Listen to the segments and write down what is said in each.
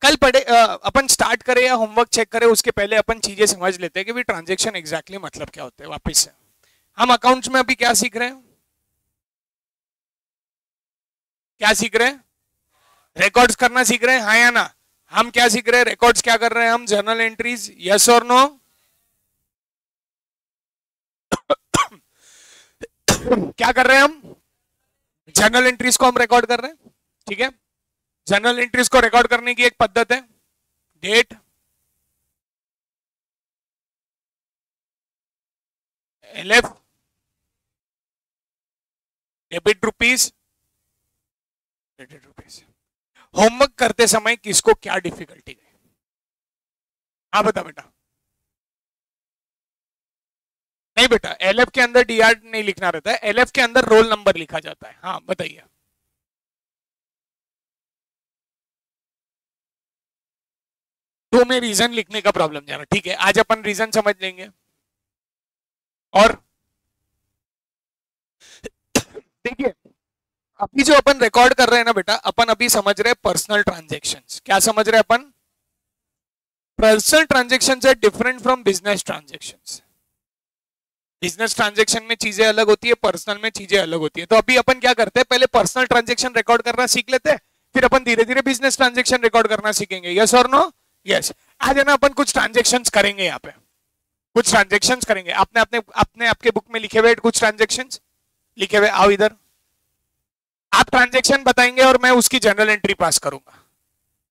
कल पढ़े अपन स्टार्ट करें या होमवर्क चेक करें उसके पहले अपन चीजें समझ लेते हैं कि भी ट्रांजैक्शन एग्जैक्टली मतलब क्या होते हैं। वापस से हम अकाउंट्स में अभी क्या सीख रहे हैं, क्या सीख रहे हैं? रिकॉर्ड्स करना सीख रहे हैं, हाँ या ना? हम क्या सीख रहे हैं? रिकॉर्ड्स क्या कर रहे हैं हम? जर्नल एंट्रीज, यस और नो? क्या कर रहे हैं हम? जर्नल एंट्रीज को हम रिकॉर्ड कर रहे हैं, ठीक है। जर्नल एंट्रीज को रिकॉर्ड करने की एक पद्धति है, date, LF, debit rupees, credit rupees. Homework करते समय किसको क्या डिफिकल्टी है? हाँ बता बेटा। नहीं बेटा, एलएफ के अंदर डीआर नहीं लिखना रहता है, एलएफ के अंदर रोल नंबर लिखा जाता है। हाँ बताइए। तो में रीजन लिखने का प्रॉब्लम जाना, ठीक है, आज अपन रीजन समझ लेंगे। और देखिए, अभी जो अपन रिकॉर्ड कर रहे हैं ना बेटा, अपन अभी समझ रहे हैं पर्सनल ट्रांजैक्शंस। क्या समझ रहे हैं अपन? Personal transactions are different from business transactions. Business transaction में चीजें अलग होती है, पर्सनल में चीजें अलग होती है। तो अभी अपन क्या करते हैं, पहले पर्सनल ट्रांजैक्शन रिकॉर्ड करना सीख लेते हैं, फिर अपन धीरे धीरे बिजनेस ट्रांजैक्शन रिकॉर्ड करना सीखेंगे। यस और नो? यस। आज है ना अपन कुछ ट्रांजैक्शंस करेंगे, यहाँ पे कुछ ट्रांजैक्शंस करेंगे। आपने अपने अपने आपके बुक में लिखे हुए कुछ ट्रांजैक्शंस लिखे हुए, आओ इधर। आप ट्रांजैक्शन बताएंगे और मैं उसकी जनरल एंट्री पास करूंगा।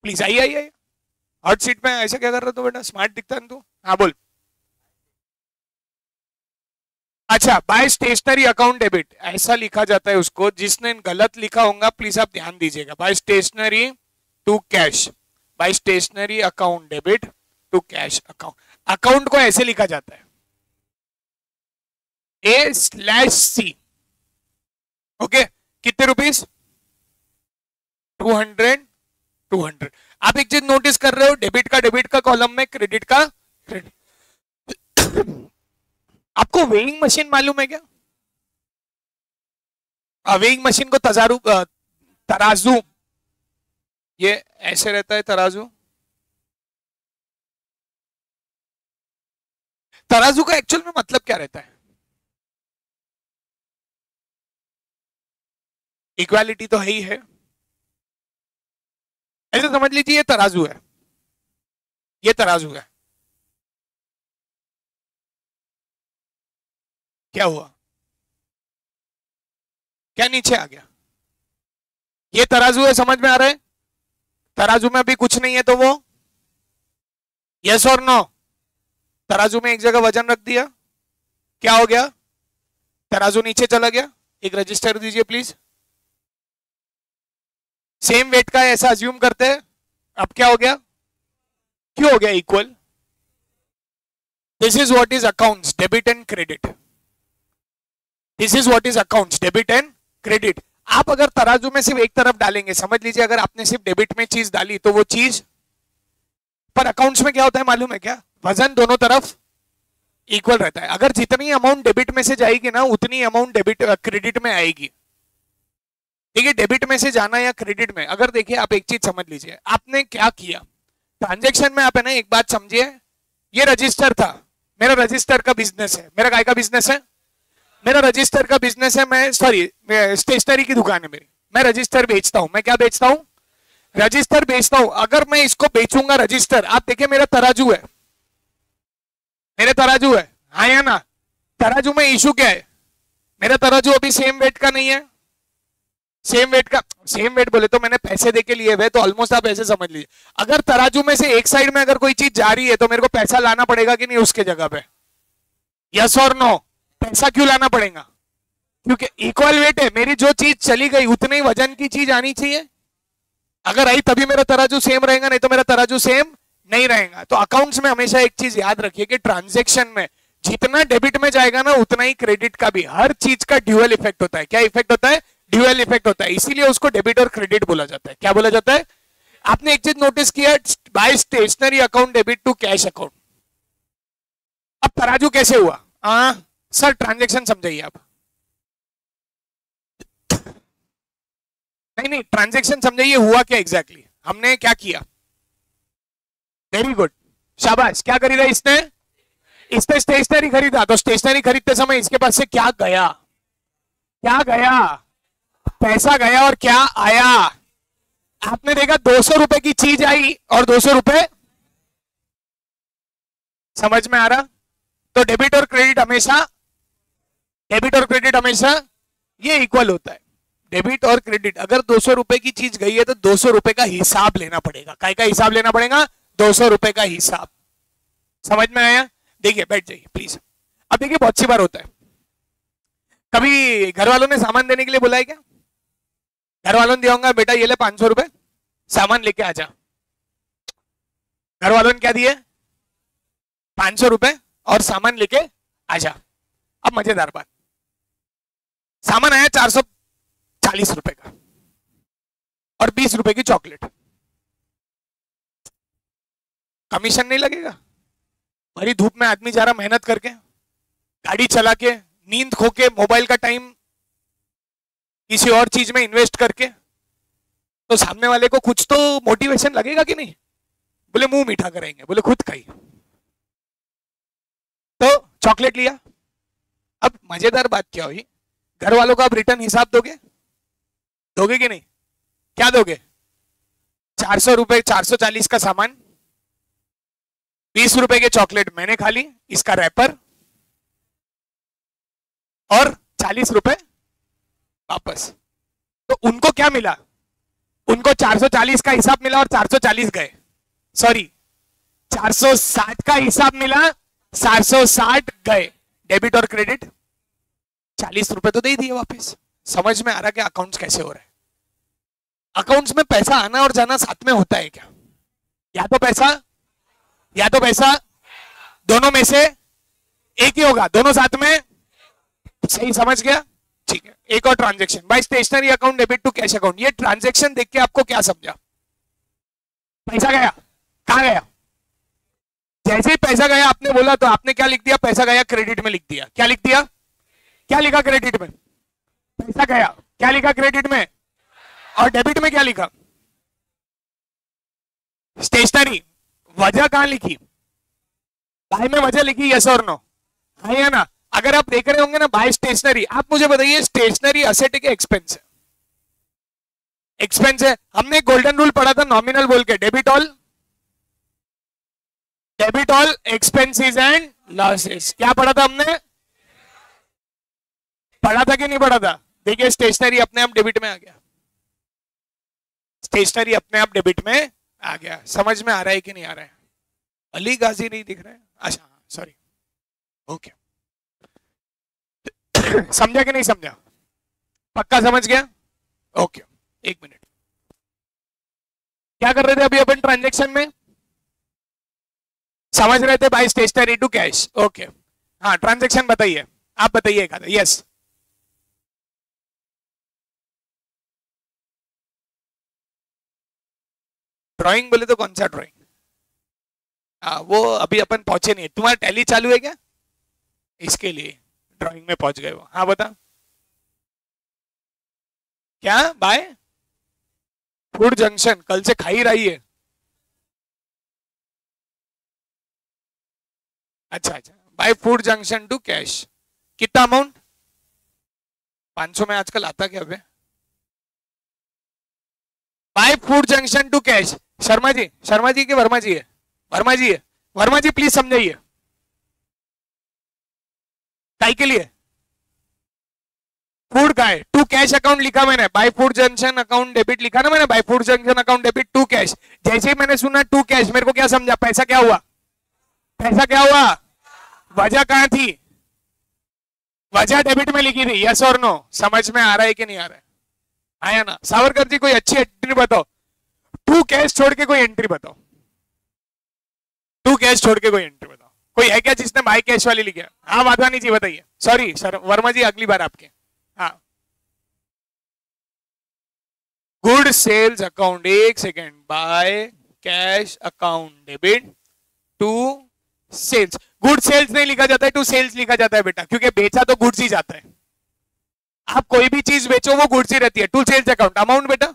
प्लीज आइए आइए। हॉट सीट में ऐसा क्या कर रहा तू बेटा? स्मार्ट दिखता है तू। हाँ बोल। अच्छा, बाय स्टेशनरी अकाउंट डेबिट ऐसा लिखा जाता है उसको। जिसने गलत लिखा होगा प्लीज आप ध्यान दीजिएगा। By stationery to cash, by stationery account debit to cash account. Account को ऐसे लिखा जाता है, A/C। ओके, कितने रुपीस? 200। आप एक चीज नोटिस कर रहे हो, डेबिट का डेबिट का कॉलम में, क्रेडिट का क्रेडिट। आपको वेइंग मशीन मालूम है क्या? वेइंग मशीन को तराजू, ये ऐसे रहता है तराजू। तराजू का एक्चुअल में मतलब क्या रहता है? इक्वालिटी तो है ही है। ऐसे समझ लीजिए ये तराजू है, ये तराजू है। क्या हुआ? क्या नीचे आ गया? ये तराजू है, समझ में आ रहा है? तराजू में अभी कुछ नहीं है तो वो यस और नो? तराजू में एक जगह वजन रख दिया, क्या हो गया? तराजू नीचे चला गया। एक रजिस्टर दीजिए प्लीज। सेम वेट का ऐसा अज्यूम करते हैं, अब क्या हो गया? क्यों हो गया equal? This is what is accounts, debit and credit. This is what is accounts, debit and credit. आप अगर तराजू में सिर्फ एक तरफ डालेंगे, समझ लीजिए अगर आपने सिर्फ डेबिट में चीज डाली तो वो चीज, पर अकाउंट्स में क्या होता है मालूम है क्या? वजन दोनों तरफ इक्वल रहता है। अगर जितनी अमाउंट डेबिट में से जाएगी ना, उतनी अमाउंट डेबिट क्रेडिट में आएगी। ठीक है, डेबिट में से जाना या क्रेडिट में। अगर देखिए आप एक चीज समझ लीजिए, आपने क्या किया ट्रांजैक्शन में, आप है ना एक बात समझिए, ये रजिस्टर था, मेरा रजिस्टर का बिजनेस है। मेरा काय का बिजनेस है? मेरा रजिस्टर का बिजनेस है। मैं सॉरी, स्टेशनरी की दुकान है मेरी, मैं रजिस्टर बेचता हूं। मैं क्या बेचता हूं? रजिस्टर बेचता हूं। अगर मैं इसको बेचूंगा रजिस्टर, आप देखिए मेरा तराजू है, मेरे तराजू है, हाँ या ना? तराजू में इशू क्या है? मेरा तराजू अभी सेम वेट का नहीं है। सेम वेट का, सेम वेट बोले तो मैंने पैसे देके लिए हुए, तो ऑलमोस्ट आप ऐसे समझ लीजिए, अगर तराजू में से एक साइड में अगर कोई चीज जा रही है तो मेरे को पैसा लाना पड़ेगा कि नहीं उसके जगह पे? यस और नो? पैसा क्यों लाना पड़ेगा? क्योंकि इक्वल वेट है। मेरी जो चीज चली गई उतने ही वजन की चीज आनी चाहिए। अगर आई तभी मेरा तराजू सेम रहेगा, नहीं तो मेरा तराजू सेम नहीं रहेगा। तो अकाउंट्स में हमेशा एक चीज याद रखिए कि ट्रांजैक्शन में जितना डेबिट में जाएगा ना, उतना ही क्रेडिट का भी। हर चीज का ड्यूअल इफेक्ट होता है। क्या इफेक्ट होता है? ड्यूअल इफेक्ट होता है। इसीलिए उसको डेबिट और क्रेडिट बोला जाता है। क्या बोला जाता है? आपने एक चीज नोटिस किया, by stationery account debit to cash account. अब तराजू कैसे हुआ? सर ट्रांजैक्शन समझाइए आप। नहीं नहीं, ट्रांजैक्शन समझाइए, हुआ क्या एग्जैक्टली? हमने क्या किया? वेरी गुड, शाबाश। क्या खरीदा इसने? इसने स्टेशनरी खरीदा। तो स्टेशनरी खरीदते समय इसके पास से क्या गया? क्या गया? पैसा गया। और क्या आया? आपने देखा 200 रुपए की चीज आई और 200 रुपए। समझ में आ रहा? तो डेबिट और क्रेडिट हमेशा, डेबिट और क्रेडिट हमेशा ये इक्वल होता है। डेबिट और क्रेडिट, अगर 200 रुपए की चीज गई है तो 200 रुपए का हिसाब लेना पड़ेगा। काय का हिसाब लेना पड़ेगा? 200 रुपए का हिसाब। समझ में आया? देखिए, बैठ जाइए प्लीज। अब देखिए, बहुत सी बार होता है, कभी घर वालों ने सामान देने के लिए बुलाया क्या? घर वालों ने दिया होगा, बेटा ये ले 500 रुपए, सामान लेके आ जा। घर वालों ने क्या दिए? 500 रुपए और सामान लेके आ जा। अब मजेदार बात, सामान आया 440 रुपए का और 20 रुपए की चॉकलेट। कमीशन नहीं लगेगा? भरी धूप में आदमी जा रहा मेहनत करके, गाड़ी चला के, नींद खो के, मोबाइल का टाइम किसी और चीज में इन्वेस्ट करके, तो सामने वाले को कुछ तो मोटिवेशन लगेगा कि नहीं? बोले मुंह मीठा करेंगे, बोले खुद खाई। तो चॉकलेट लिया। अब मजेदार बात क्या हुई, घर वालों का आप रिटर्न हिसाब दोगे? दोगे कि नहीं? क्या दोगे? 400 रुपए, 440 का सामान, 20 रुपए के चॉकलेट मैंने खा ली, इसका रैपर, और 40 रुपए वापस। तो उनको क्या मिला? उनको 440 का हिसाब मिला और 440 गए। सॉरी, 460 का हिसाब मिला, 460 गए। डेबिट और क्रेडिट, 40 रुपए तो दे ही दिए वापस। समझ में आ रहा कि अकाउंट्स कैसे हो रहे हैं? अकाउंट्स में पैसा आना और जाना साथ में होता है क्या? या तो पैसा, या तो पैसा, दोनों में से एक ही होगा। दोनों साथ में, सही समझ गया? ठीक है। एक और transaction, by stationery account debit to cash account. ये ट्रांजैक्शन देख के आपको क्या समझा? पैसा गया, कहां गया? जैसे ही पैसा गया आपने बोला तो आपने क्या लिख दिया? पैसा गया क्रेडिट में लिख दिया। क्या लिख दिया? क्या लिखा क्रेडिट में? पैसा गया। क्या लिखा क्रेडिट में? और डेबिट में क्या लिखा? स्टेशनरी। वजह कहां लिखी? बाय में वजह लिखी, यस और नो? हाँ या ना? अगर आप देख रहे होंगे ना बाय स्टेशनरी, आप मुझे बताइए स्टेशनरी असेट है कि एक्सपेंस है? एक्सपेंस है। हमने गोल्डन रूल पढ़ा था नॉमिनल बोल के, debit all expenses and losses. क्या पढ़ा था हमने? पढ़ा था कि नहीं पढ़ा था? देखिए, स्टेशनरी अपने आप डेबिट में आ गया। स्टेशनरी अपने आप डेबिट में आ गया। समझ में आ रहा है कि नहीं आ रहा है? अली गाजी नहीं दिख रहा है? अच्छा, सॉरी, ओके। समझा कि नहीं समझा? पक्का समझ गया? ओके, एक मिनट। क्या कर रहे थे अभी अपन ट्रांजैक्शन में? समझ रहे थे by stationery to cash. Okay, हाँ, ट्रांजैक्शन बताइए, आप बताइए एक आधा। यस, ड्राइंग बोले तो कौन सा ड्राइंग? वो अभी अपन पहुंचे नहीं है। तुम्हारा टैली चालू है क्या? इसके लिए ड्राइंग में पहुंच गए हो। हाँ बता, क्या? बाय फूड जंक्शन, कल से खा ही रही है। अच्छा अच्छा, by food Junction to cash. कितना अमाउंट? 500 में आजकल आता क्या बे? By food Junction to cash. Sharma ji, Sharma ji के वर्मा जी है? वर्मा जी है। वर्मा जी प्लीज समझाइए, काय के लिए? फूड का है, टू कैश अकाउंट लिखा मैंने, by food junction account debit लिखा ना मैंने, by food junction account debit to cash. जैसे ही मैंने सुना टू कैश, मेरे को क्या समझा? पैसा क्या हुआ? पैसा क्या हुआ? वजह कहां थी? वजह डेबिट में लिखी थी, यस और नो? समझ में आ रहा है कि नहीं आ रहा है? आया ना? सावरकर जी कोई अच्छी एंट्री बताओ, टू कैश छोड़ के कोई एंट्री बताओ। टू कैश छोड़ के कोई एंट्री बताओ। कोई है क्या जिसने बाय कैश वाली लिखी है? हाँ वाधवानी जी बताइए। सॉरी सर, वर्मा जी अगली बार आपके। हाँ, गुड सेल्स अकाउंट, एक second, by cash account debit to sales. Good sales नहीं लिखा जाता है, टू सेल्स लिखा जाता है बेटा, क्योंकि बेचा तो गुड्स ही जाता है। आप कोई भी चीज बेचो वो गुड्स ही रहती है। टू सेल्स अकाउंट, अमाउंट बेटा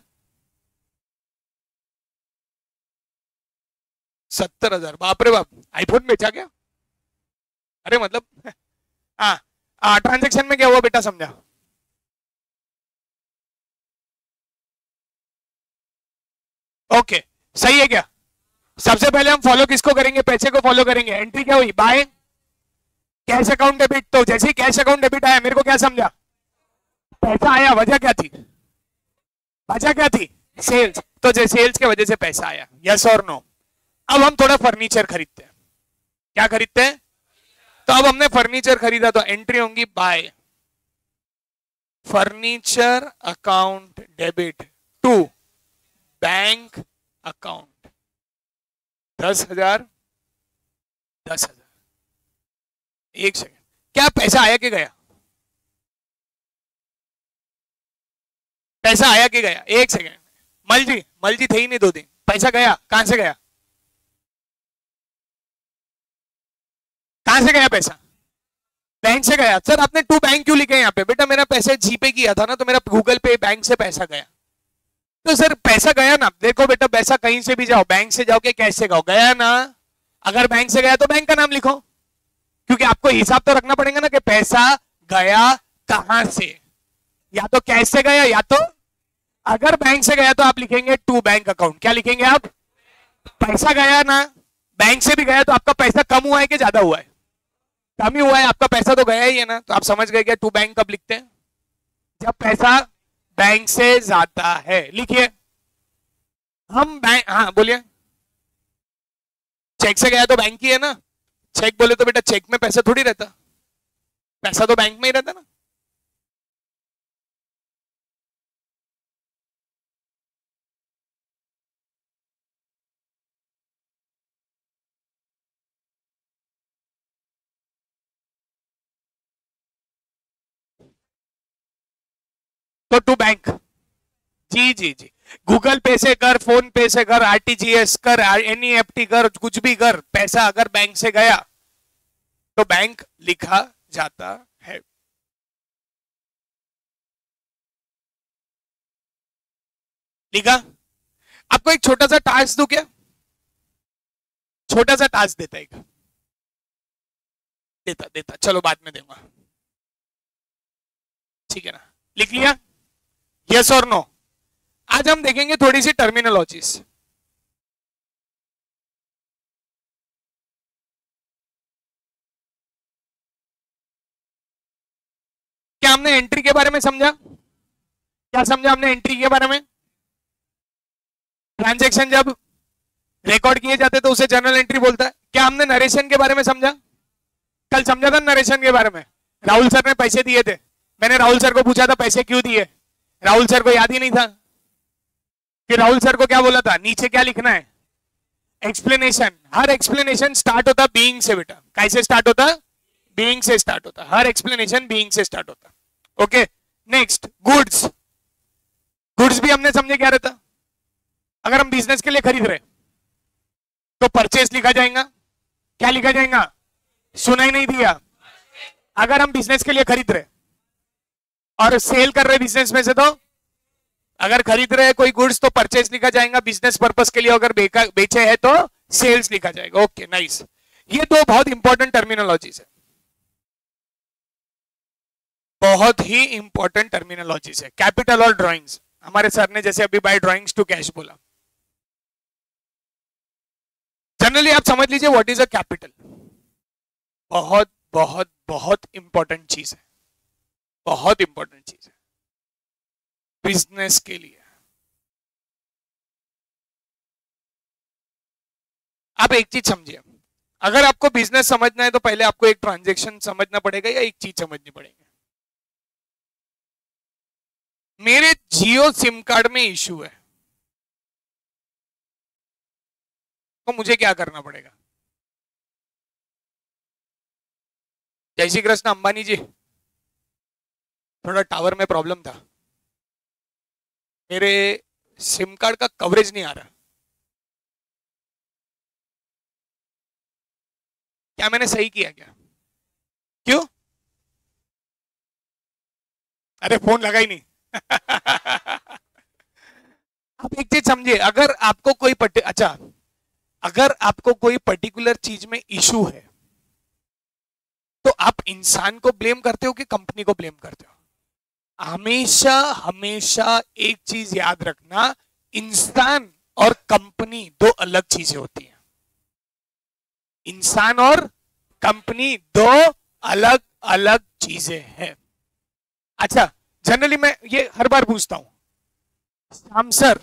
70,000, बाप रे बाप, आईफोन बेचा क्या? अरे मतलब हाँ, ट्रांजेक्शन में क्या हुआ बेटा, समझा? ओके, सही है क्या? सबसे पहले हम फॉलो किसको करेंगे? पैसे को फॉलो करेंगे। एंट्री क्या हुई? Bye cash account debit. तो जैसे ही कैश अकाउंट डेबिट आया, मेरे को क्या समझा? पैसा आया। वजह क्या थी? वजह क्या थी? सेल्स। तो जैसे सेल्स की वजह से पैसा आया, यस और नो? अब हम थोड़ा फर्नीचर खरीदते हैं। क्या खरीदते हैं? तो अब हमने फर्नीचर खरीदा, तो एंट्री होंगी by furniture account debit to bank account 10,000। 10,000। एक सेकेंड, क्या पैसा आया कि गया? पैसा आया कि गया? एक सेकेंड, मलजी थे ही नहीं 2 दिन, पैसा गया? कहां से गया? कहां से गया पैसा? बैंक से गया। सर आपने टू बैंक क्यों लिखे यहाँ पे? बेटा मेरा पैसे जीपे किया था ना, तो मेरा गूगल पे बैंक से पैसा गया। तो सर पैसा गया ना, देखो बेटा पैसा कहीं से भी जाओ, बैंक से जाओ कि कैश से जाओ, गया ना। अगर बैंक से गया तो बैंक का नाम लिखो, क्योंकि आपको हिसाब तो रखना पड़ेगा ना कि पैसा गया कहां से। या तो कैश से गया, या तो अगर बैंक से गया तो आप लिखेंगे टू बैंक अकाउंट। क्या लिखेंगे आप? पैसा गया ना, बैंक से भी गया, तो आपका पैसा कम हुआ है कि ज्यादा हुआ है? कम ही हुआ है, आपका पैसा तो गया ही है ना। तो आप समझ गए क्या टू बैंक कब लिखते हैं? जब पैसा बैंक से जाता है। लिखिए हम बैंक, हाँ बोलिए। चेक से गया तो बैंक ही है ना। चेक बोले तो बेटा चेक में पैसा थोड़ी रहता, पैसा तो बैंक में ही रहता ना। तो टू बैंक, जी जी जी। गूगल पे से कर, फोन पे से कर, आरटीजीएस कर, एनईएफटी कर, कुछ भी कर, पैसा अगर बैंक से गया तो बैंक लिखा जाता है। लिखा? आपको एक छोटा सा टास्क दूं क्या? छोटा सा टास्क देता एक, देता देता, चलो बाद में दूंगा, ठीक है ना? लिख लिया? यस और नो? आज हम देखेंगे थोड़ी सी टर्मिनोलॉजीज। क्या हमने एंट्री के बारे में समझा? क्या समझा हमने एंट्री के बारे में? ट्रांजैक्शन जब रिकॉर्ड किए जाते तो उसे जर्नल एंट्री बोलता है। क्या हमने नरेशन के बारे में समझा? कल समझा था नरेशन के बारे में। राहुल सर ने पैसे दिए थे, मैंने राहुल सर को पूछा था पैसे क्यों दिए, राहुल सर को याद ही नहीं था कि राहुल सर को क्या बोला था, नीचे क्या लिखना है? एक्सप्लेनेशन। हर एक्सप्लेनेशन स्टार्ट होता बीइंग से बेटा। कैसे स्टार्ट होता? बीइंग से स्टार्ट होता। हर एक्सप्लेनेशन बीइंग से स्टार्ट होता। Okay, next goods. गुड्स भी हमने समझे क्या रहता। अगर हम बिजनेस के लिए खरीद रहे तो परचेस लिखा जाएगा। क्या लिखा जाएगा? सुनाई नहीं दिया। अगर हम बिजनेस के लिए खरीद रहे और सेल कर रहे बिजनेस में से, तो अगर खरीद रहे कोई गुड्स तो परचेस लिखा जाएगा, बिजनेस पर्पस के लिए अगर बेचे है तो सेल्स लिखा जाएगा। Okay nice. ये दो बहुत इंपॉर्टेंट टर्मिनोलॉजीज है, बहुत ही इंपॉर्टेंट टर्मिनोलॉजीज है। कैपिटल और ड्राइंग्स, हमारे सर ने जैसे अभी बाय ड्राइंग्स टू कैश बोला। जनरली आप समझ लीजिए व्हाट इज अ कैपिटल। बहुत बहुत बहुत इंपॉर्टेंट चीज है, बहुत इंपॉर्टेंट चीज है बिजनेस के लिए। आप एक चीज समझिए, अगर आपको बिजनेस समझना है तो पहले आपको एक ट्रांजैक्शन समझना पड़ेगा या एक चीज समझनी पड़ेगी। मेरे जियो सिम कार्ड में इशू है, तो मुझे क्या करना पड़ेगा? जय श्री कृष्ण अंबानी जी, थोड़ा टावर में प्रॉब्लम था, मेरे सिम कार्ड का कवरेज नहीं आ रहा। क्या मैंने सही किया क्या? क्यों? अरे फोन लगा ही नहीं। आप एक चीज समझिए, अगर आपको कोई अच्छा, अगर आपको कोई पर्टिकुलर चीज में इशू है तो आप इंसान को ब्लेम करते हो कि कंपनी को ब्लेम करते हो? हमेशा हमेशा एक चीज याद रखना, इंसान और कंपनी दो अलग चीजें होती हैं। इंसान और कंपनी दो अलग अलग चीजें हैं। अच्छा, जनरली मैं ये हर बार पूछता हूं, सामसर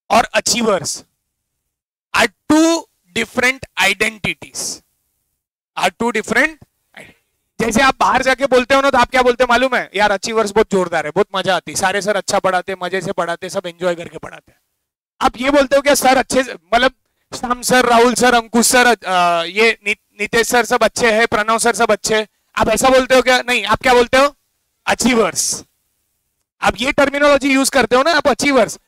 और achievers are two different identities, are two different. जैसे आप बाहर जाके बोलते हो ना, तो आप क्या बोलते हो मालूम है? यार अचीवर्स बहुत जोरदार है, बहुत मजा आती, सारे सर अच्छा पढ़ाते, मजे से पढ़ाते, सब एंजॉय करके पढ़ाते। आप ये बोलते हो क्या सर अच्छे, मतलब श्याम सर, राहुल सर, अंकुश सर, ये नितेश सर सब अच्छे हैं, प्रणव सर सब अच्छे हैं, आप ऐसा बोलते हो क्या? नहीं, आप क्या बोलते हो? अचीवर्स। आप ये टर्मिनोलॉजी यूज करते हो ना, आप अचीवर्स।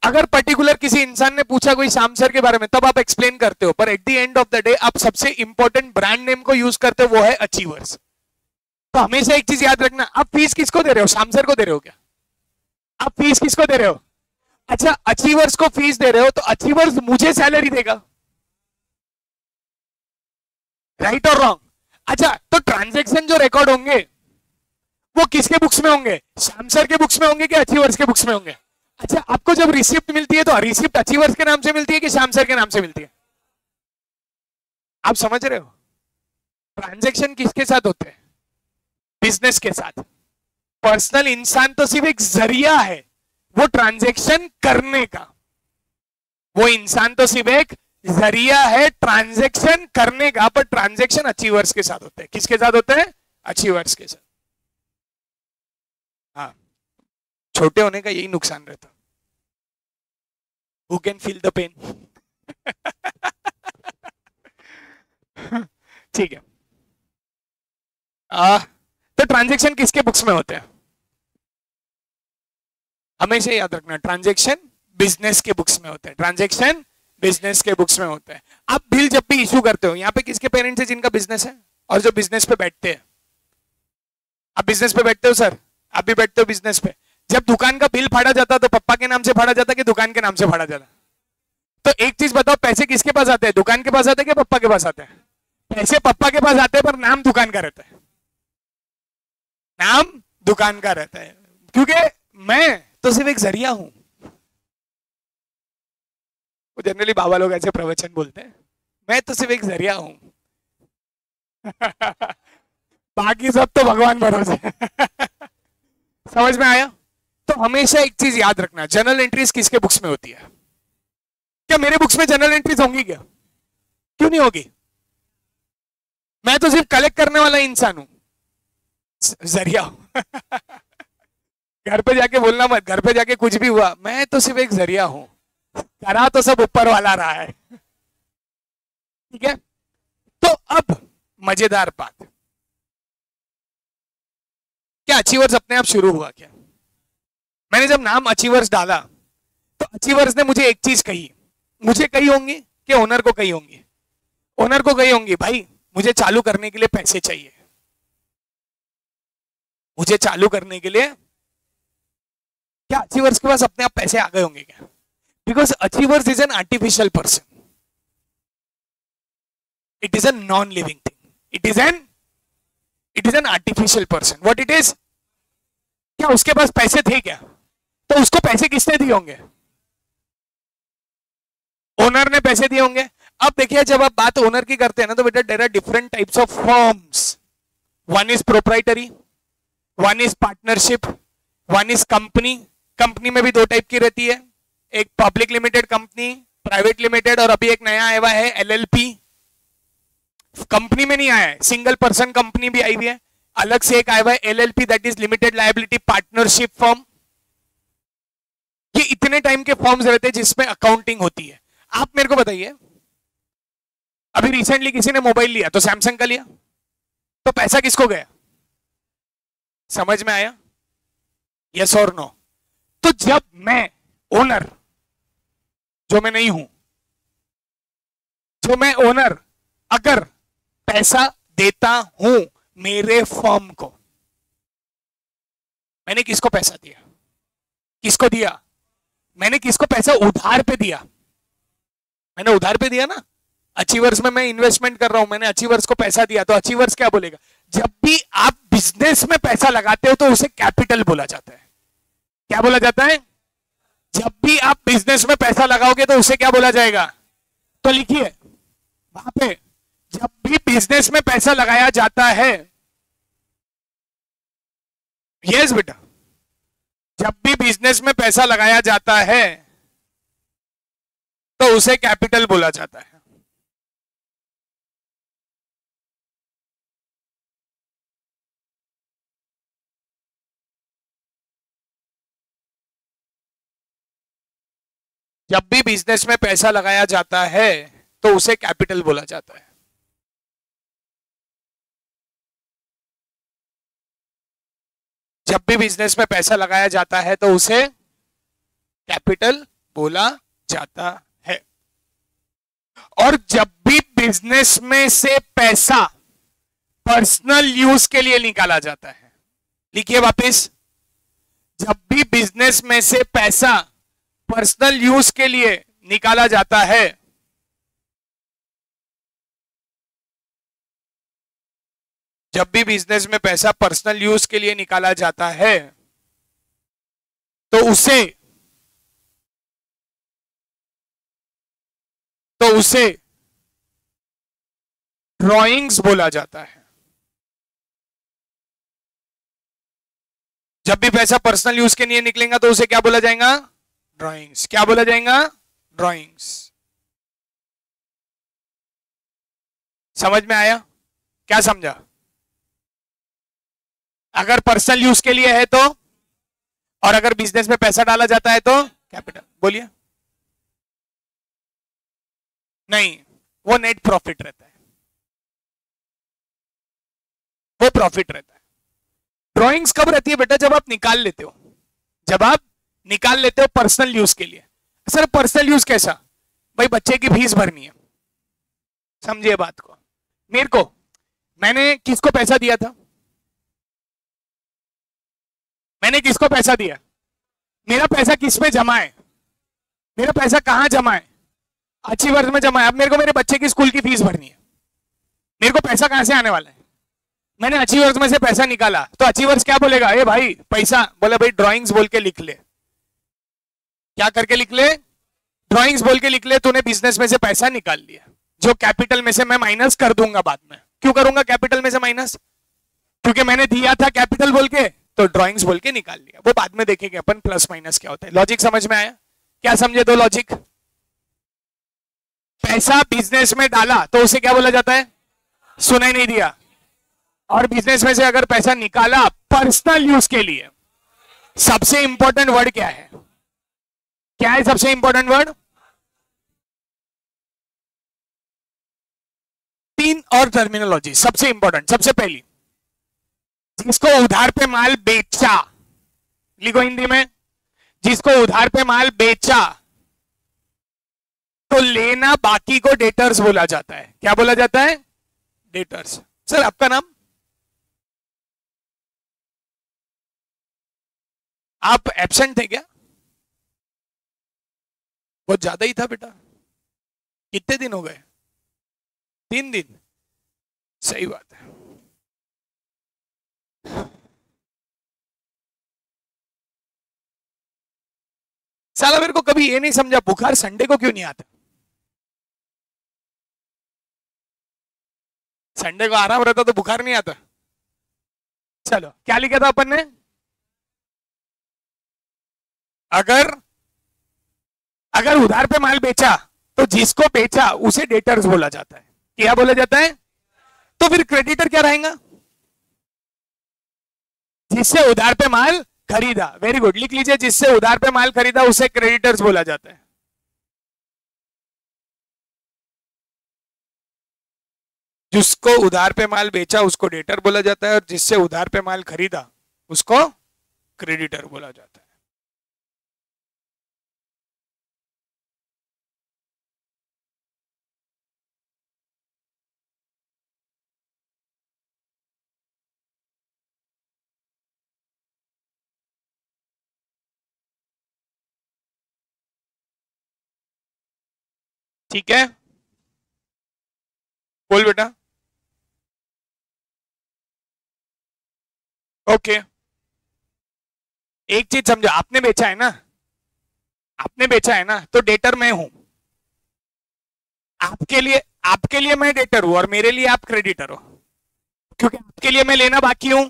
अगर पर्टिकुलर किसी इंसान ने पूछा कोई श्याम सर के बारे में, तब आप एक्सप्लेन करते हो, पर at the end of the day आप सबसे इंपॉर्टेंट ब्रांड नेम को यूज करते हो, वो है अचीवर्स। तो हमेशा एक चीज याद रखना, आप फीस किसको दे रहे हो? श्याम सर को दे रहे हो क्या? आप फीस किसको दे रहे हो? अच्छा, अचीवर्स को फीस दे रहे हो, तो अचीवर्स मुझे सैलरी देगा, राइट और रॉन्ग? अच्छा, तो ट्रांजैक्शन जो रिकॉर्ड होंगे वो किसके बुक्स में होंगे? श्याम सर के बुक्स में होंगे कि अचीवर्स के बुक्स में होंगे? अच्छा, आपको जब रिसिप्ट मिलती है तो रिसिप्ट अचीवर्स के नाम से मिलती है कि श्याम सर के नाम से मिलती है? आप समझ रहे हो? ट्रांजैक्शन किसके साथ होते हैं? बिजनेस के साथ। पर्सनल इंसान तो सिर्फ एक जरिया है वो ट्रांजैक्शन करने का, वो इंसान तो सिर्फ एक जरिया है ट्रांजैक्शन करने का, पर ट्रांजैक्शन अचीवर्स के साथ होते हैं। किसके साथ होते हैं? अचीवर्स के साथ। हाँ, छोटे होने का यही नुकसान रहता। Who can feel the pain? ठीक है। तो ट्रांजैक्शन किसके बुक्स में होते हैं? हमेशा याद रखना, ट्रांजैक्शन बिजनेस के बुक्स में होते हैं, ट्रांजैक्शन बिजनेस के बुक्स में होते हैं। आप बिल जब भी इशू करते हो, यहां पे किसके पेरेंट्स है जिनका बिजनेस है और जो बिजनेस पे बैठते हैं? आप बिजनेस पे बैठते हो सर, आप भी बैठते हो बिजनेस पे। जब दुकान का बिल फाड़ा जाता तो पप्पा के नाम से फाड़ा जाता कि दुकान के नाम से फाड़ा जाता? तो एक चीज बताओ, पैसे किसके पास आते हैं? दुकान के पास आते हैं कि पप्पा के पास आते हैं? पैसे पप्पा के पास आते हैं, पर नाम दुकान का रहता है, नाम दुकान का रहता है, क्योंकि मैं तो सिर्फ एक जरिया हूं। जनरली बाबा लोग ऐसे प्रवचन बोलते हैं, मैं तो सिर्फ एक जरिया हूं। बाकी सब तो भगवान भरोसे। समझ में आया? तो हमेशा एक चीज याद रखना, जर्नल एंट्रीज किसके बुक्स में होती है? क्या मेरे बुक्स में जर्नल एंट्रीज होंगी क्या? क्यों नहीं होगी? मैं तो सिर्फ कलेक्ट करने वाला इंसान हूं, जरिया हूं। घर पे जाके बोलना मत, घर पे जाके कुछ भी हुआ, मैं तो सिर्फ एक जरिया हूं, करा तो सब ऊपर वाला रहा है। ठीक है? तो अब मजेदार बात, क्या अचीवर्स अपने आप शुरू हुआ क्या? मैंने जब नाम अचीवर्स डाला तो अचीवर्स ने मुझे एक चीज कही, मुझे कही होंगी कि ओनर को कही होंगी? ओनर को कही होंगी, भाई मुझे चालू करने के लिए पैसे चाहिए, मुझे चालू करने के लिए। क्या अचीवर्स के पास अपने आप पैसे आ गए होंगे क्या? Because achievers is an artificial person, it is a non living thing, it is an artificial person. What it is? क्या उसके पास पैसे थे क्या? तो उसको पैसे किसने दिए होंगे? ओनर ने पैसे दिए होंगे। अब देखिए, जब आप बात ओनर की करते हैं ना, तो बेटा there are different types of firms. One is proprietary, one is partnership, one is company. Company में भी दो टाइप की रहती है, एक public limited company, private limited, और अभी एक नया आया हुआ है एलएलपी। कंपनी में नहीं आया है, सिंगल पर्सन कंपनी भी आई हुई है। अलग से एक आया हुआ है LLP, that is limited liability partnership firm. ये इतने टाइम के फॉर्म्स रहते हैं जिसमें अकाउंटिंग होती है। आप मेरे को बताइए, अभी रिसेंटली किसी ने मोबाइल लिया तो सैमसंग का लिया, तो पैसा किसको गया? समझ में आया? यस और नो? तो जब मैं ओनर, जो मैं नहीं हूं, जो मैं ओनर अगर पैसा देता हूं मेरे फर्म को, मैंने किसको पैसा दिया? किसको दिया? मैंने किसको पैसा उधार पे दिया? मैंने उधार पे दिया ना, अचीवर्स में मैं इन्वेस्टमेंट कर रहा हूं, मैंने अचीवर्स को पैसा दिया, तो अचीवर्स क्या बोलेगा? जब भी आप बिजनेस में पैसा लगाते हो तो उसे कैपिटल बोला जाता है। क्या बोला जाता है? जब भी आप बिजनेस में पैसा लगाओगे तो उसे क्या बोला जाएगा? तो लिखिए वहां पे, जब भी बिजनेस में पैसा लगाया जाता है, यस बेटा, जब भी बिजनेस में पैसा लगाया जाता है तो उसे कैपिटल बोला जाता है। जब भी बिजनेस में पैसा लगाया जाता है तो उसे कैपिटल बोला जाता है। जब भी बिजनेस में पैसा लगाया जाता है तो उसे कैपिटल बोला जाता है। और जब भी बिजनेस में से पैसा पर्सनल यूज के लिए निकाला जाता है, लिखिए वापस, जब भी बिजनेस में से पैसा पर्सनल यूज के लिए निकाला जाता है, जब भी बिजनेस में पैसा पर्सनल यूज के लिए निकाला जाता है तो उसे ड्राइंग्स बोला जाता है। जब भी पैसा पर्सनल यूज के लिए निकलेगा तो उसे क्या बोला जाएगा? ड्राइंग्स। क्या बोला जाएगा? ड्राइंग्स। समझ में आया? क्या समझा? अगर पर्सनल यूज के लिए है तो, और अगर बिजनेस में पैसा डाला जाता है तो कैपिटल। बोलिए। नहीं, वो नेट प्रॉफिट रहता है, वो प्रॉफिट रहता है। ड्राइंग्स कब रहती है बेटा? जब आप निकाल लेते हो, जब आप निकाल लेते हो पर्सनल यूज के लिए। सर पर्सनल यूज कैसा? भाई बच्चे की फीस भरनी है, समझिए बात को। मेरे को, मैंने किसको पैसा दिया था? मैंने किसको पैसा दिया? मेरा पैसा किस में जमा है? मेरा पैसा कहां जमा है? अचीवर्स में जमा है। अब मेरे को मेरे बच्चे की स्कूल की फीस भरनी है, मेरे को पैसा कहां से आने वाला है? मैंने अचीवर्स में से पैसा निकाला, तो अचीवर्स क्या बोलेगा? ए भाई पैसा, बोला भाई ड्राइंग्स बोल के लिख ले। क्या करके लिख ले? ड्राइंग्स बोल के लिख ले, तूने बिजनेस में से पैसा निकाल लिया, जो कैपिटल में से मैं माइनस कर दूंगा बाद में। क्यों करूंगा कैपिटल में से माइनस? क्योंकि मैंने दिया था कैपिटल बोल के, तो ड्राइंग्स बोल के निकाल लिया। वो बाद में देखेंगे अपन प्लस माइनस क्या होता है। लॉजिक समझ में आया? क्या समझे? दो लॉजिक। पैसा बिजनेस में डाला तो उसे क्या बोला जाता है? सुनाई नहीं दिया। और बिजनेस में से अगर पैसा निकाला पर्सनल यूज के लिए, सबसे इंपॉर्टेंट वर्ड क्या है? क्या है सबसे इंपॉर्टेंट वर्ड? तीन और टर्मिनोलॉजी सबसे इंपॉर्टेंट। सबसे पहली, जिसको उधार पे माल बेचा, लिखो हिंदी में, जिसको उधार पे माल बेचा तो लेना बाकी को डेटर्स बोला जाता है। क्या बोला जाता है? डेटर्स। सर आपका नाम? आप एब्सेंट थे क्या? बहुत ज्यादा ही था बेटा। कितने दिन हो गए? 3 दिन। सही बात है। साला मेरे को कभी ये नहीं समझा, बुखार संडे को क्यों नहीं आता? संडे को आराम रहता तो बुखार नहीं आता। चलो क्या लिखा था अपन ने? अगर अगर उधार पे माल बेचा तो जिसको बेचा उसे डेटर्स बोला जाता है। क्या बोला जाता है? तो फिर क्रेडिटर क्या रहेगा? जिससे उधार पे माल खरीदा। वेरी गुड, लिख लीजिए, जिससे उधार पे माल खरीदा उसे क्रेडिटर्स बोला जाता है। जिसको उधार पे माल बेचा उसको डेटर बोला जाता है, और जिससे उधार पे माल खरीदा उसको क्रेडिटर बोला जाता है। ठीक है, बोल बेटा। ओके, एक चीज समझो, आपने बेचा है ना, आपने बेचा है ना, तो डेटर मैं हूं। आपके लिए मैं डेटर हूं और मेरे लिए आप क्रेडिटर हो, क्योंकि आपके लिए मैं लेना बाकी हूं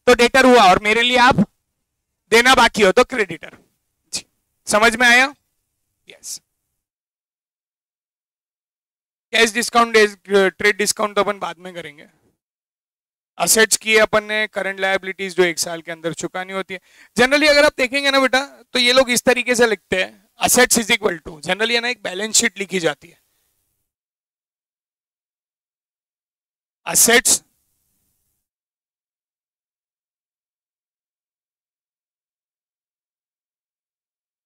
तो डेटर हुआ, और मेरे लिए आप देना बाकी हो तो क्रेडिटर। समझ में आया? Yes. Cash discount, trade discount तो अपन बाद में करेंगे। असेट्स की अपन ने करंट लायबिलिटीज जो एक साल के अंदर चुकानी होती है। जनरली अगर आप देखेंगे ना बेटा, तो ये लोग इस तरीके से लिखते हैं, assets is equal to, generally है ना एक बैलेंस शीट लिखी जाती है, असेट्स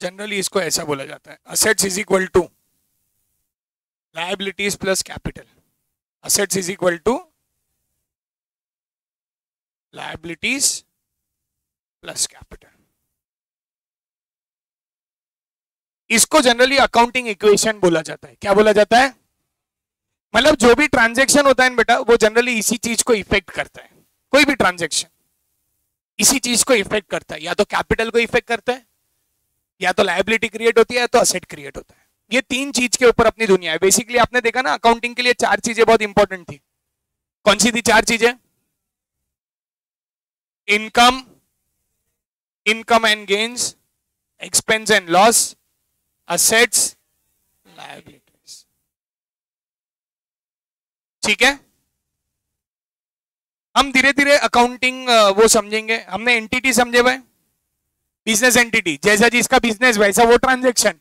जनरली इसको ऐसा बोला जाता है, assets is equal to liabilities plus capital. Assets is equal to liabilities plus capital. इसको जनरली अकाउंटिंग इक्वेशन बोला जाता है। क्या बोला जाता है? मतलब जो भी ट्रांजैक्शन होता है बेटा, वो जनरली इसी चीज को इफेक्ट करता है। कोई भी ट्रांजैक्शन इसी चीज को इफेक्ट करता है, या तो कैपिटल को इफेक्ट करता है, या तो लायबिलिटी क्रिएट होती है, या तो असेट क्रिएट होता है। ये तीन चीज के ऊपर अपनी दुनिया है। बेसिकली आपने देखा ना, अकाउंटिंग के लिए चार चीजें बहुत इंपॉर्टेंट थी। कौन सी थी चार चीजें? Income, income and gains, expense and loss, assets, liabilities. ठीक है, हम धीरे धीरे अकाउंटिंग वो समझेंगे। हमने एंटिटी समझे भाई, बिजनेस एंटिटी, जैसा जिसका बिजनेस वैसा वो ट्रांजैक्शन।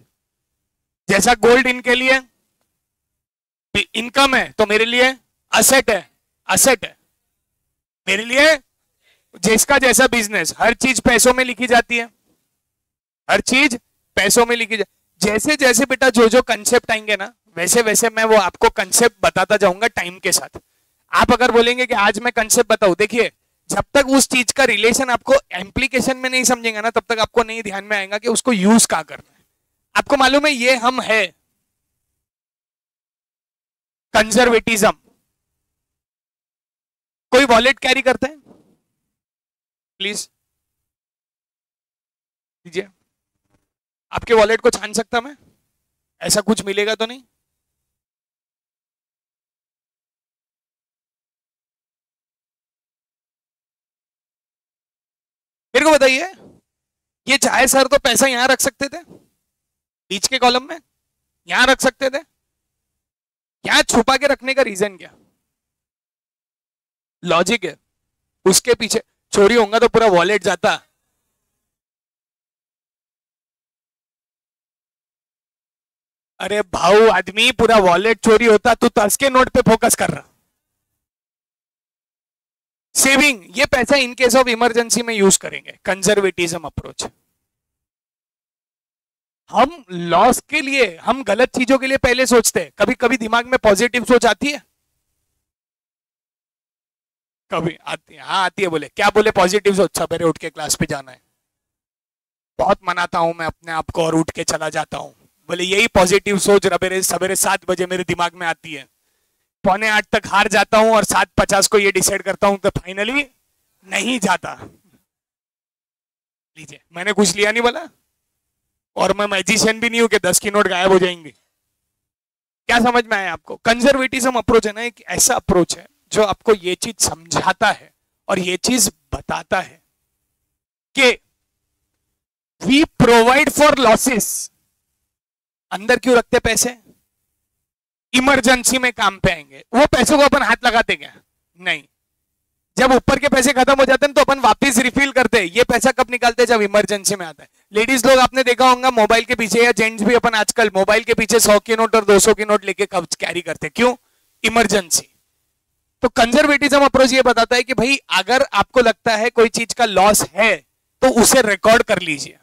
जैसा गोल्ड इनके लिए इनकम है तो मेरे लिए असेट है, असेट है मेरे लिए। जिसका जैसा बिजनेस, हर चीज पैसों में लिखी जाती है, हर चीज पैसों में लिखी जाती। जैसे जैसे बेटा जो जो कंसेप्ट आएंगे ना, वैसे वैसे मैं वो आपको कंसेप्ट बताता जाऊंगा टाइम के साथ। आप अगर बोलेंगे कि आज मैं कंसेप्ट बताऊं, देखिए जब तक उस चीज का रिलेशन आपको एम्प्लीकेशन में नहीं समझेंगे ना, तब तक आपको नहीं ध्यान में आएगा कि उसको यूज क्या करना है। आपको मालूम है ये हम है कंजर्वेटिज्म। कोई वॉलेट कैरी करता है? प्लीज दीजिए। आपके वॉलेट को छान सकता मैं? ऐसा कुछ मिलेगा तो नहीं? मेरे को बताइए, ये चाहे सर तो पैसा यहां रख सकते थे, बीच के कॉलम में यहां रख सकते थे। यहां छुपा के रखने का रीजन क्या? लॉजिक है उसके पीछे। चोरी होगा तो पूरा वॉलेट जाता। अरे भाऊ आदमी, पूरा वॉलेट चोरी होता, तू तर्स के नोट पे फोकस कर रहा। सेविंग, ये पैसा इन केस ऑफ इमरजेंसी में यूज करेंगे, कंजर्वेटिज्म अप्रोच। हम लॉस के लिए, हम गलत चीजों के लिए पहले सोचते हैं। कभी कभी दिमाग में पॉजिटिव सोच आती है? कभी आती है? हाँ आती है। बोले क्या? बोले पॉजिटिव सोच, सवेरे उठ के क्लास पे जाना है, बहुत मनाता हूं मैं अपने आप को और उठ के चला जाता हूं। बोले यही पॉजिटिव सोच सवेरे सवेरे 7 बजे मेरे दिमाग में आती है, 7:45 तक हार जाता हूं और 7:50 को ये डिसाइड करता हूं तो फाइनली नहीं जाता। लीजिए, मैंने कुछ लिया नहीं बोला, और मैं मैजिशियन भी नहीं हूं कि 10 की नोट गायब हो जाएंगी। क्या समझ में आया आपको? कंजर्वेटिज्म अप्रोच है ना, एक ऐसा अप्रोच है जो आपको ये चीज समझाता है और ये चीज बताता है कि वी प्रोवाइड फॉर लॉसेस। अंदर क्यों रखते पैसे? इमरजेंसी में काम पे आएंगे। वो पैसों को अपन हाथ लगाते क्या? नहीं। जब ऊपर के पैसे खत्म हो जाते हैं तो अपन वापस रिफिल करते हैं। ये पैसा कब निकालते हैं? जब इमरजेंसी में आता है। लेडीज लोग आपने देखा होगा मोबाइल के पीछे, या जेंट्स भी अपन आजकल मोबाइल के पीछे 100 की नोट और 200 की नोट लेके कब कैरी करते हैं? क्यों? इमरजेंसी। तो कंजर्वेटिज्म अप्रोच ये बताता है कि भाई अगर आपको लगता है कोई चीज का लॉस है तो उसे रिकॉर्ड कर लीजिए,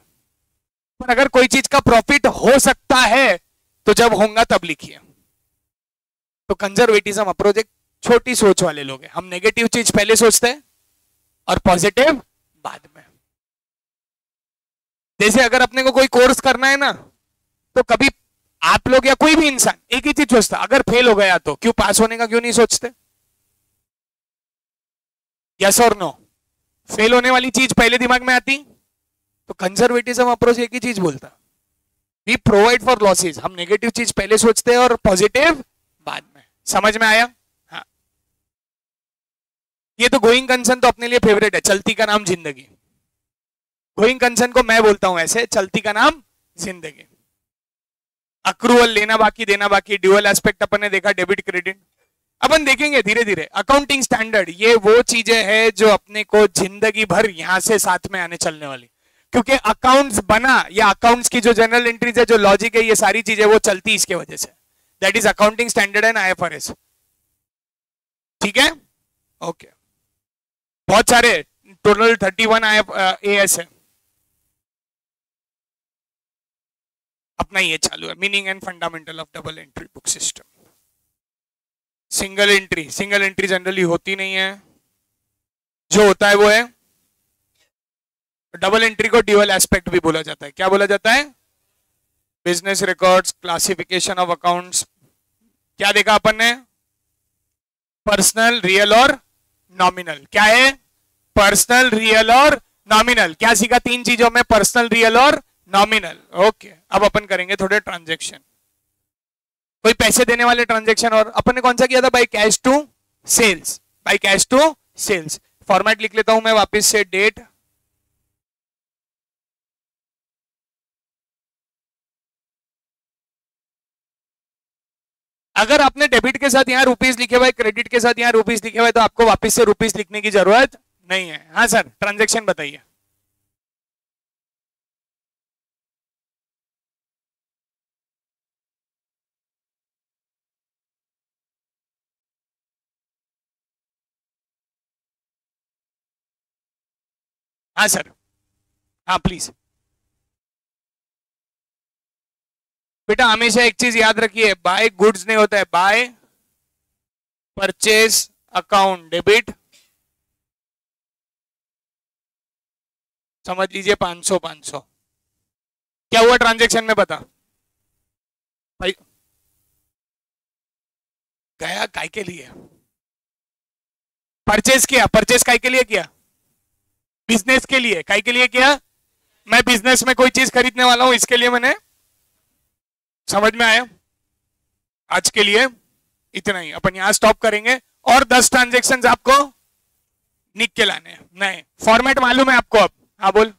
पर अगर कोई चीज का प्रॉफिट हो सकता है तो जब होगा तब लिखिए। तो कंजर्वेटिज्म अप्रोच एक छोटी सोच वाले लोग हैं। हम नेगेटिव चीज पहले सोचते हैं और पॉजिटिव बाद में। जैसे अगर अपने को कोई कोर्स करना है ना, तो कभी आप लोग या कोई भी इंसान एक ही चीज सोचता, अगर फेल हो गया तो क्यों, पास होने का क्यों नहीं सोचते? यस और नो? फेल होने वाली चीज पहले दिमाग में आती? तो कंजर्वेटिज्म अप्रोच एक ही चीज बोलता, वी प्रोवाइड फॉर लॉसेस। हम नेगेटिव चीज पहले सोचते हैं और पॉजिटिव बाद में। समझ में आया? हाँ। ये तो गोइंग कंसर्न तो अपने लिए फेवरेट है, चलती का नाम जिंदगी। गोइंग कंसर्न को मैं बोलता हूं ऐसे, चलती का नाम जिंदगी। अक्रूवल, लेना बाकी देना बाकी, ड्यूअल एस्पेक्ट अपन ने देखा, डेबिट क्रेडिट। अपन देखेंगे धीरे धीरे। अकाउंटिंग स्टैंडर्ड, ये वो चीजें हैं जो अपने को जिंदगी भर यहां से साथ में आने चलने वाली, क्योंकि अकाउंट्स बना या अकाउंट्स की जो जनरल एंट्रीज है, जो लॉजिक है, ये सारी चीजें वो चलती इसके वजह से। That is accounting standard and IFRS। ठीक है, ओके। बहुत सारे, टोटल 31 AS है। अपना ये चालू है, meaning and fundamental of double entry book system. Single entry, single entry generally होती नहीं है, जो होता है वो है डबल एंट्री को ड्यूअल एस्पेक्ट भी बोला जाता है। क्या बोला जाता है? Business records, classification of accounts. क्या देखा अपन ने? पर्सनल, रियल और नॉमिनल। क्या है? पर्सनल, रियल और नॉमिनल। क्या सीखा तीन चीजों में? पर्सनल, रियल और नॉमिनल। ओके, अब अपन करेंगे थोड़े ट्रांजैक्शन, कोई पैसे देने वाले ट्रांजैक्शन। और अपन ने कौन सा किया था? By cash to sales, by cash to sales. Format लिख लेता हूं मैं वापस से, डेट, अगर आपने डेबिट के साथ यहां रुपीस लिखे हुए, क्रेडिट के साथ यहां रुपीस लिखे हुए, तो आपको वापस से रुपीस लिखने की जरूरत नहीं है। हाँ सर, ट्रांजैक्शन बताइए। हाँ सर, हाँ प्लीज। बेटा हमेशा एक चीज याद रखिए, बाय गुड्स नहीं होता है, बाय परचेज अकाउंट डेबिट। समझ लीजिए 500 500। क्या हुआ ट्रांजैक्शन में बता भाई? गया काय के लिए? परचेज किया, परचेज काय के लिए किया? बिजनेस के लिए। काय के लिए किया? मैं बिजनेस में कोई चीज खरीदने वाला हूं, इसके लिए मैंने। समझ में आया? आज के लिए इतना ही, अपन यहां स्टॉप करेंगे। और 10 ट्रांजैक्शंस आपको निक के लाने हैं। नहीं, फॉर्मेट मालूम है आपको अब? हाँ बोल।